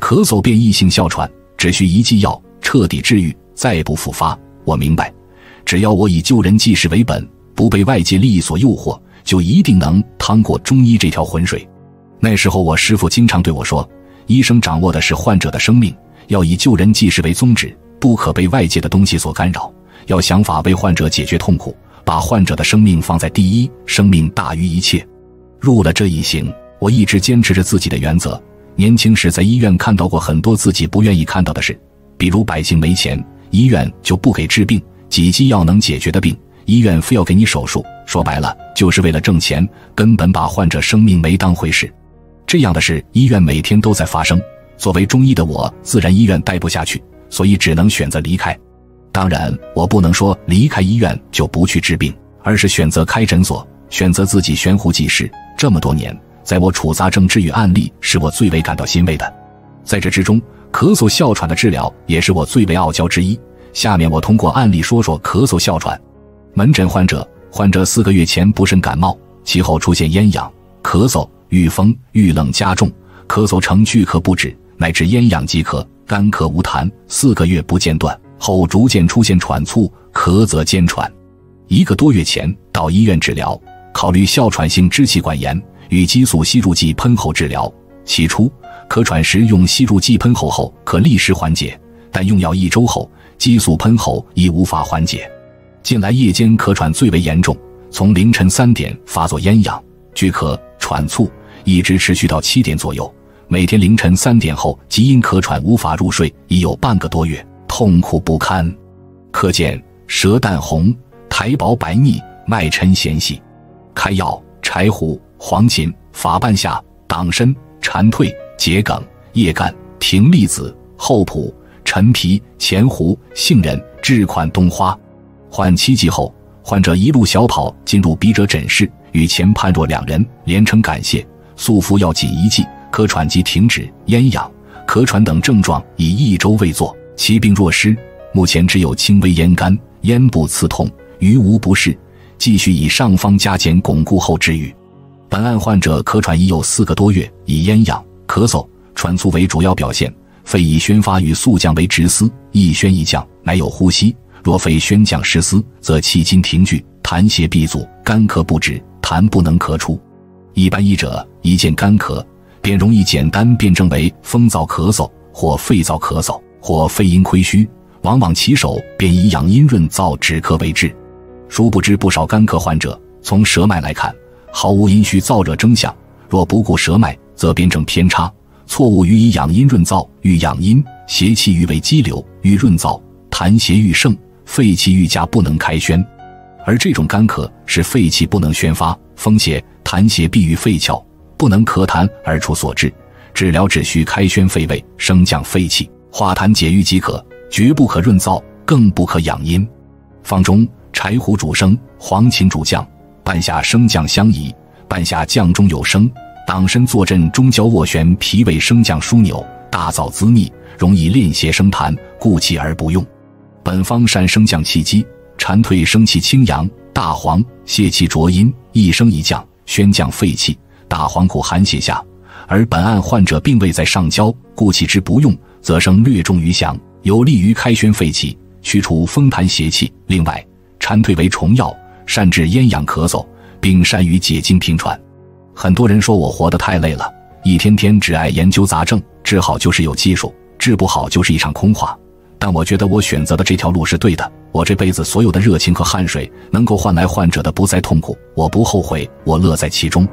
咳嗽变异性哮喘，只需一剂药彻底治愈，再不复发。我明白，只要我以救人济世为本，不被外界利益所诱惑，就一定能趟过中医这条浑水。那时候我师父经常对我说，医生掌握的是患者的生命，要以救人济世为宗旨，不可被外界的东西所干扰，要想法为患者解决痛苦，把患者的生命放在第一，生命大于一切。入了这一行，我一直坚持着自己的原则。年轻时在医院看到过很多自己不愿意看到的事，比如百姓没钱，医院就不给治病，几剂药能解决的病，医院非要给你手术，说白了就是为了挣钱，根本把患者生命没当回事。这样的事医院每天都在发生，作为中医的我自然医院待不下去，所以只能选择离开。当然我不能说离开医院就不去治病，而是选择开诊所，选择自己悬壶济世。这么多年，在我处杂症治愈案例是我最为感到欣慰的。在这之中，咳嗽哮喘的治疗也是我最为傲娇之一。下面我通过案例说说咳嗽哮喘。门诊患者4个月前不慎感冒，其后出现咽痒、咳嗽、遇风、遇冷加重，咳嗽呈拒咳不止，乃至咽痒即咳，干咳无痰，4个月不间断，后逐渐出现喘促，咳则兼喘。1个多月前到医院治疗，考虑哮喘性支气管炎，与激素吸入剂喷喉治疗。起初咳喘时用吸入剂喷喉后可立时缓解，但用药1周后，激素喷喉已无法缓解。近来夜间咳喘最为严重，从凌晨3点发作咽痒、拒咳、喘促，一直持续到7点左右，每天凌晨3点后即因咳喘无法入睡，已有半个多月，痛苦不堪。可见舌淡红，苔薄白腻，脉沉弦细。开药柴胡、黄芩、法半夏、党参、蝉蜕、桔梗、叶干、葶苈子、厚朴、陈皮、前胡、杏仁、炙款冬花。换7剂后，患者一路小跑进入笔者诊室，与前判若两人，连称感谢。速服药仅1剂，咳喘即停止，咽痒、咳喘等症状已1周未作，其病若失，目前只有轻微咽干、咽部刺痛，余无不适，继续以上方加减巩固后治愈。本案患者咳喘已有4个多月，以咽痒、咳嗽、喘促为主要表现，肺已宣发与速降为直嘶，一宣一降，乃有呼吸。若肺宣降失嘶，则气津停聚，痰血闭阻，干咳不止，痰不能咳出。一般医者一见干咳，便容易简单辨证为风燥咳嗽，或肺燥咳嗽，或肺阴亏虚，往往起手便以养阴润燥止咳为治。殊不知不少干咳患者从舌脉来看，毫无阴虚燥热征象，若不顾舌脉，则辨证偏差，错误于以养阴润燥，欲养阴，邪气欲为激流，欲润燥，痰邪欲盛，肺气欲加不能开宣。而这种干咳是肺气不能宣发，风邪、痰邪闭于肺窍，不能咳痰而出所致。治疗只需开宣肺胃，升降肺气，化痰解郁即可，绝不可润燥，更不可养阴。方中柴胡主升，黄芩主降，半夏升降相宜，半夏降中有升，党参坐镇中焦斡旋脾胃升降枢纽，大燥滋腻，容易恋邪生痰，故气而不用。本方善升降气机，蝉蜕生气清阳，大黄、泻气浊阴，一升一降，宣降肺气，大黄苦寒泻下。而本案患者并未在上焦，故气之不用，则生略重于降，有利于开宣肺气，去除风痰邪气。另外，蝉蜕为虫药，善治咽痒咳嗽，并善于解经平喘。很多人说我活得太累了，一天天只爱研究杂症，治好就是有技术，治不好就是一场空话。但我觉得我选择的这条路是对的，我这辈子所有的热情和汗水能够换来患者的不再痛苦，我不后悔，我乐在其中。